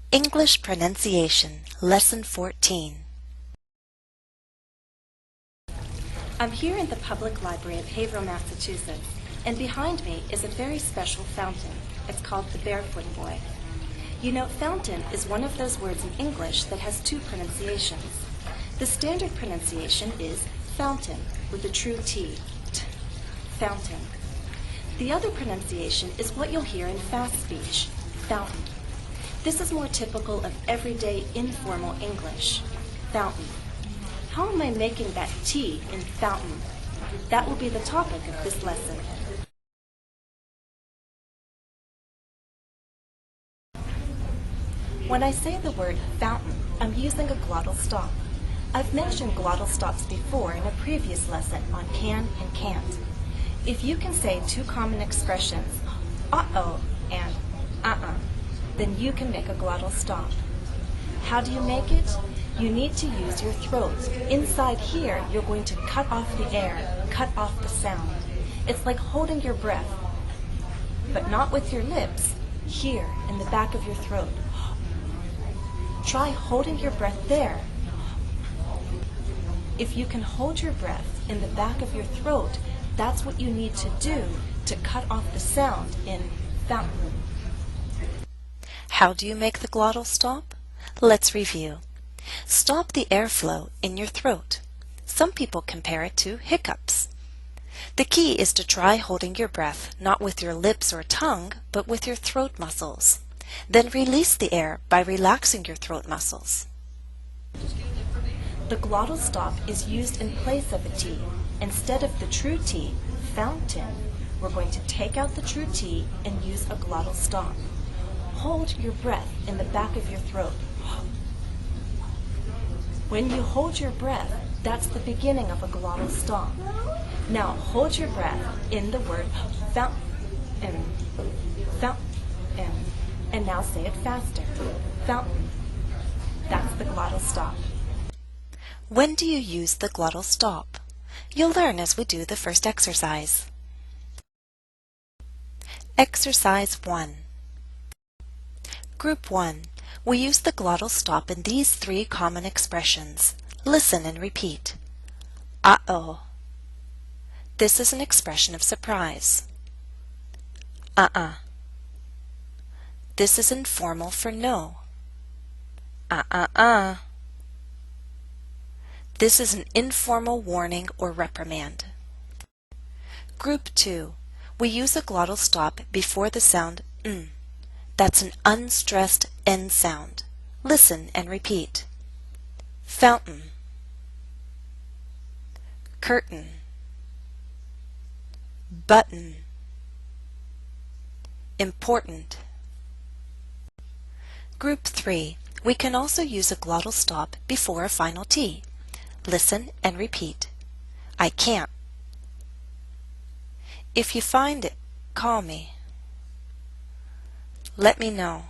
English Pronunciation, Lesson 14. I'm here in the Public Library of Haverhill, Massachusetts, and behind me is a very special fountain. It's called the Barefoot Boy. You know, fountain is one of those words in English that has two pronunciations. The standard pronunciation is fountain with a true T, fountain. The other pronunciation is what you'll hear in fast speech, fountain. This is more typical of everyday informal English, fountain. How am I making that T in fountain? That will be the topic of this lesson. When I say the word fountain, I'm using a glottal stop. I've mentioned glottal stops before in a previous lesson on can and can't. If you can say two common expressions, uh-oh and uh-uh, then you can make a glottal stop. How do you make it? You need to use your throat. Inside here, you're going to cut off the air, cut off the sound. It's like holding your breath, but not with your lips, here in the back of your throat. Try holding your breath there. If you can hold your breath in the back of your throat, that's what you need to do to cut off the sound in fountain. How do you make the glottal stop? Let's review. Stop the airflow in your throat. Some people compare it to hiccups. The key is to try holding your breath not with your lips or tongue, but with your throat muscles. Then release the air by relaxing your throat muscles. The glottal stop is used in place of a T. Instead of the true T, fountain, we're going to take out the true T and use a glottal stop. Hold your breath in the back of your throat. When you hold your breath, that's the beginning of a glottal stop. Now hold your breath in the word fountain, fountain, and now say it faster. Fountain. That's the glottal stop. When do you use the glottal stop? You'll learn as we do the first exercise. Exercise 1. Group 1. We use the glottal stop in these three common expressions. Listen and repeat. Uh-oh. This is an expression of surprise. Uh-uh. This is informal for no. Uh-uh-uh. This is an informal warning or reprimand. Group 2. We use a glottal stop before the sound n. That's an unstressed N sound. Listen and repeat. Fountain. Curtain. Button. Important. Group 3. We can also use a glottal stop before a final T. Listen and repeat. I can't. If you find it, call me. Let me know.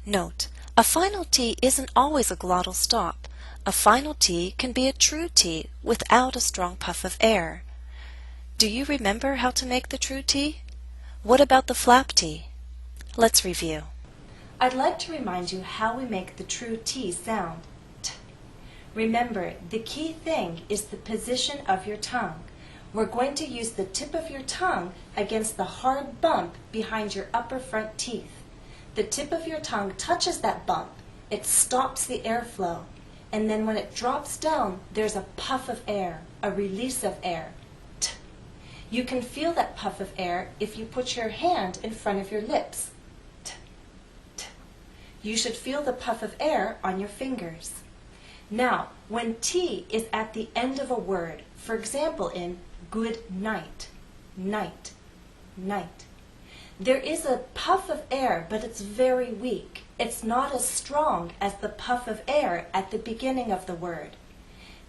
Note, a final T isn't always a glottal stop. A final T can be a true T without a strong puff of air. Do you remember how to make the true T? What about the flap T? Let's review. I'd like to remind you how we make the true T sound. T. Remember, the key thing is the position of your tongue. We're going to use the tip of your tongue against the hard bump behind your upper front teeth. The tip of your tongue touches that bump. It stops the airflow. And then when it drops down, there's a puff of air, a release of air. T. You can feel that puff of air if you put your hand in front of your lips. T. T. You should feel the puff of air on your fingers. Now, when T is at the end of a word, for example in good night, night, night, there is a puff of air, but it's very weak. It's not as strong as the puff of air at the beginning of the word.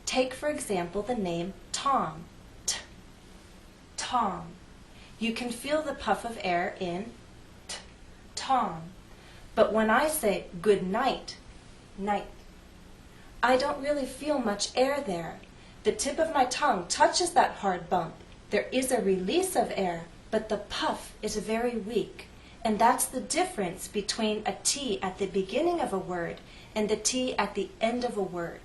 Take, for example, the name Tom. T, Tom. You can feel the puff of air in t, Tom. But when I say good night, night, I don't really feel much air there. The tip of my tongue touches that hard bump. There is a release of air, but the puff is very weak. And that's the difference between a T at the beginning of a word and the T at the end of a word.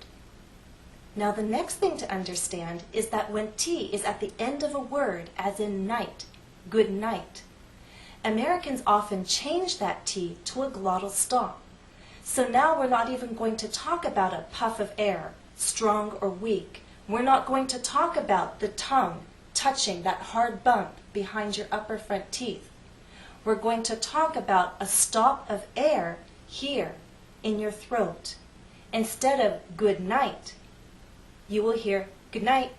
Now the next thing to understand is that when T is at the end of a word, as in night, good night, Americans often change that T to a glottal stop. So now we're not even going to talk about a puff of air, strong or weak. We're not going to talk about the tongue touching that hard bump behind your upper front teeth. We're going to talk about a stop of air here in your throat. Instead of good night, you will hear good night.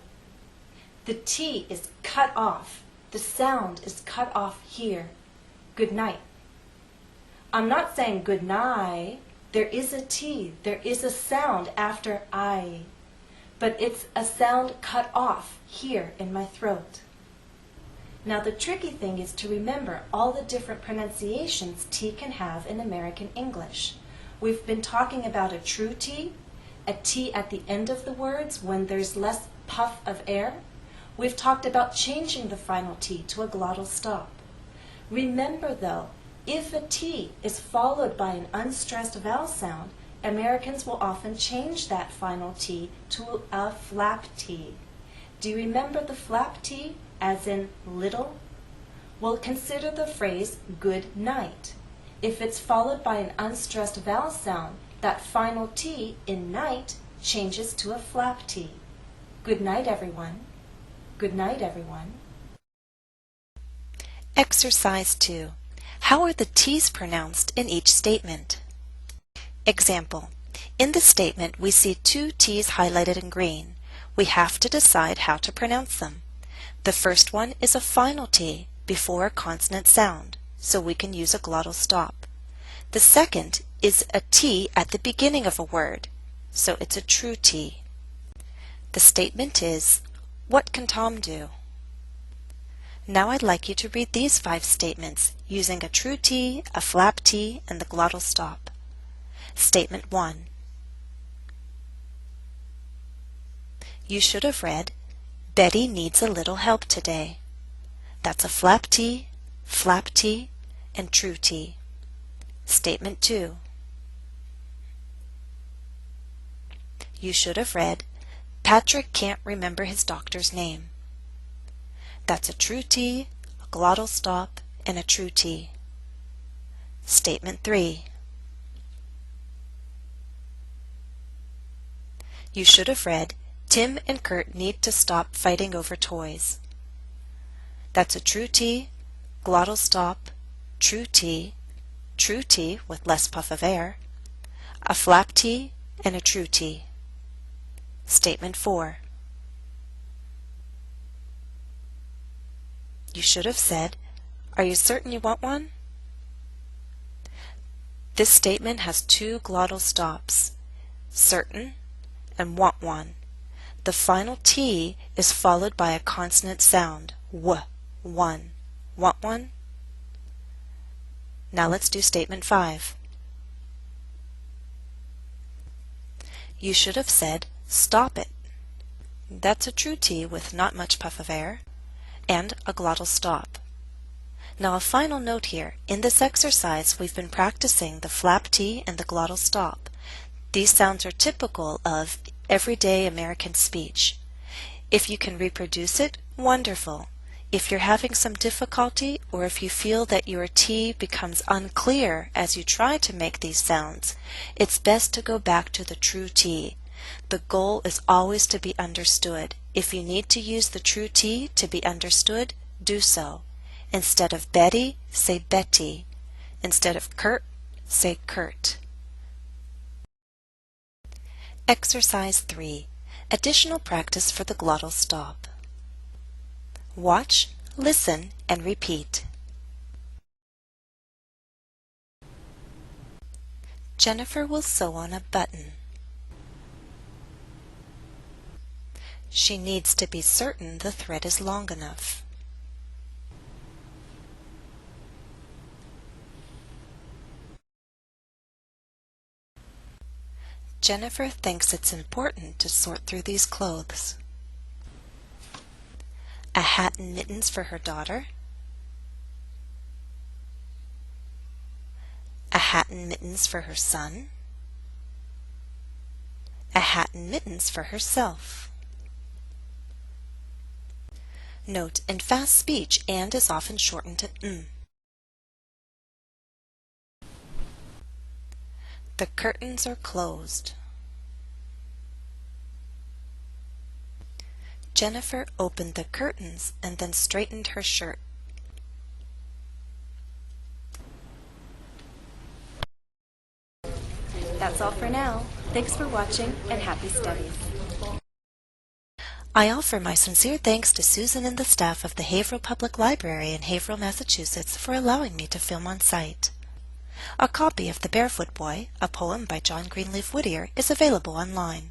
The T is cut off. The sound is cut off here. Good night. I'm not saying good night. There is a T. There is a sound after I. But it's a sound cut off here in my throat. Now the tricky thing is to remember all the different pronunciations T can have in American English. We've been talking about a true T, a T at the end of the words when there's less puff of air. We've talked about changing the final T to a glottal stop. Remember though, if a T is followed by an unstressed vowel sound, Americans will often change that final T to a flap T. Do you remember the flap T, as in little? Well, consider the phrase good night. If it's followed by an unstressed vowel sound, that final T in night changes to a flap T. Good night, everyone. Good night, everyone. Exercise 2. How are the T's pronounced in each statement? Example. In the statement, we see two T's highlighted in green. We have to decide how to pronounce them. The first one is a final T before a consonant sound, so we can use a glottal stop. The second is a T at the beginning of a word, so it's a true T. The statement is, what can Tom do? Now I'd like you to read these 5 statements using a true T, a flap T, and the glottal stop. Statement 1. You should have read, Betty needs a little help today. That's a flap T, and true T. Statement 2. You should have read, Patrick can't remember his doctor's name. That's a true T, a glottal stop, and a true T. Statement 3. You should have read, Tim and Kurt need to stop fighting over toys. That's a true T, glottal stop, true T with less puff of air, a flap T, and a true T. Statement 4. You should have said, are you certain you want one? This statement has 2 glottal stops, certain and want one. The final T is followed by a consonant sound, w, one. Want one? Now let's do statement 5. You should have said, stop it. That's a true T with not much puff of air, and a glottal stop. Now a final note here. In this exercise, we've been practicing the flap T and the glottal stop. These sounds are typical of everyday American speech. If you can reproduce it, wonderful. If you're having some difficulty, or if you feel that your T becomes unclear as you try to make these sounds, it's best to go back to the true T. The goal is always to be understood. If you need to use the true T to be understood, do so. Instead of Betty, say Betty. Instead of Kurt, say Kurt. Exercise 3. Additional practice for the glottal stop. Watch, listen, and repeat. Jennifer will sew on a button. She needs to be certain the thread is long enough. Jennifer thinks it's important to sort through these clothes. A hat and mittens for her daughter. hat and mittens for her son. A hat and mittens for herself. Note, in fast speech, and is often shortened to n. The curtains are closed. Jennifer opened the curtains and then straightened her shirt. That's all for now. Thanks for watching and happy studies. I offer my sincere thanks to Susan and the staff of the Haverhill Public Library in Haverhill, Massachusetts for allowing me to film on site. A copy of The Barefoot Boy, a poem by John Greenleaf Whittier, is available online.